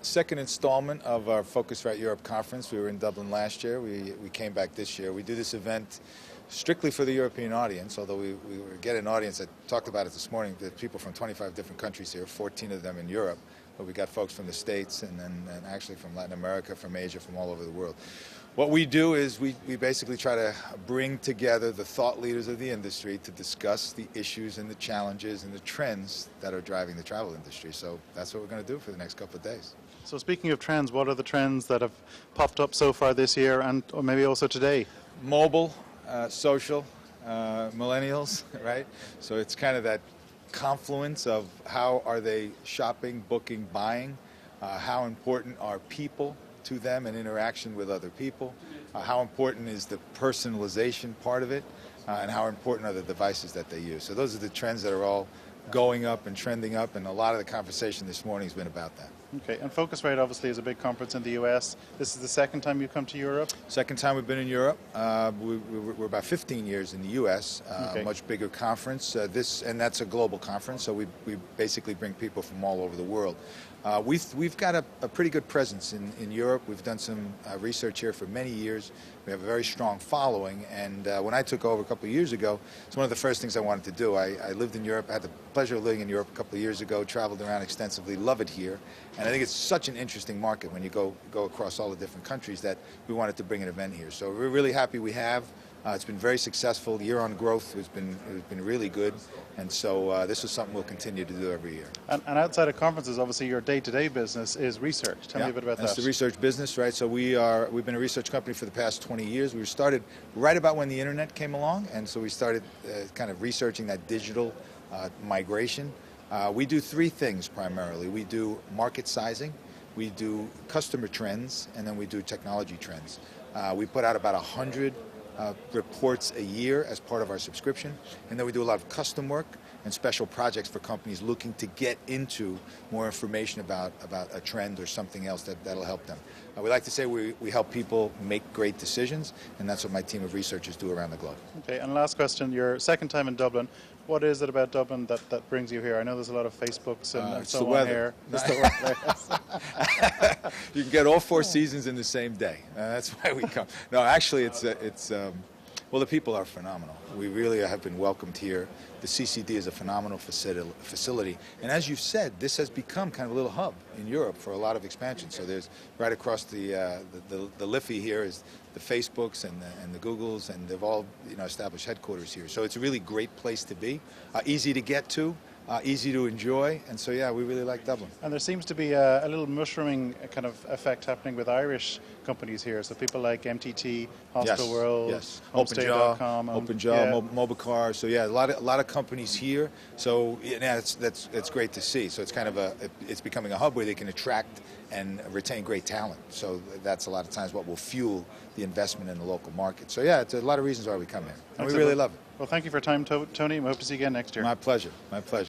second installment of our Phocuswright Europe conference. We were in Dublin last year. We came back this year. We do this event strictly for the European audience, although we get an audience. I talked about it this morning. There's people from 25 different countries here, 14 of them in Europe. But we got folks from the States and actually from Latin America, from Asia, from all over the world. What we do is we basically try to bring together the thought leaders of the industry to discuss the issues and the challenges and the trends that are driving the travel industry. So that's what we're going to do for the next couple of days. So speaking of trends, what are the trends that have popped up so far this year and or maybe also today? Mobile, social, millennials, right? So it's kind of that confluence of how are they shopping, booking, buying, how important are people to them and interaction with other people, how important is the personalization part of it, and how important are the devices that they use. So those are the trends that are all going up and trending up, and a lot of the conversation this morning has been about that. Okay, and Phocuswright obviously is a big conference in the US. This is the second time you've come to Europe? Second time we've been in Europe. We're about 15 years in the US, Okay. much bigger conference. And that's a global conference, so we basically bring people from all over the world. We've got a pretty good presence in Europe. We've done some research here for many years. We have a very strong following, and when I took over a couple of years ago, it's one of the first things I wanted to do. I lived in Europe. I had the pleasure of living in Europe a couple of years ago, traveled around extensively, love it here, and I think it's such an interesting market when you go across all the different countries that we wanted to bring an event here. So we're really happy we have. It's been very successful. Year-on growth has been really good, and so this is something we'll continue to do every year. And outside of conferences, obviously your day-to-day business is research. Tell me a bit about that. That's the research business, right? So we've been a research company for the past 20 years. We started right about when the internet came along, and so we started kind of researching that digital migration. We do three things primarily. We do market sizing, we do customer trends, and then we do technology trends. We put out about 100 reports a year as part of our subscription, and then we do a lot of custom work and special projects for companies looking to get into more information about a trend or something else that'll help them. We like to say we help people make great decisions, and that's what my team of researchers do around the globe. Okay, and last question, your second time in Dublin. What is it about Dublin that brings you here? I know there's a lot of Facebooks and it's so the on weather. here. It's the weather. You can get all four seasons in the same day. That's why we come. No, actually, well, the people are phenomenal. We really have been welcomed here. The CCD is a phenomenal facility. And as you've said, this has become kind of a little hub in Europe for a lot of expansion. So there's right across the Liffey here is the Facebooks and the Googles, and they've all established headquarters here. So it's a really great place to be, easy to get to. Easy to enjoy, and so yeah, we really like Dublin. And there seems to be a little mushrooming kind of effect happening with Irish companies here. So people like MTT, Hostel World, yes. Homestay.com, OpenJaw, Mobicar. So yeah, a lot of companies here. So yeah, that's great to see. So it's kind of it's becoming a hub where they can attract and retain great talent. So that's a lot of times what will fuel the investment in the local market. So yeah, it's a lot of reasons why we come here, and we really love it. Well, thank you for your time, Tony. We hope to see you again next year. My pleasure. My pleasure.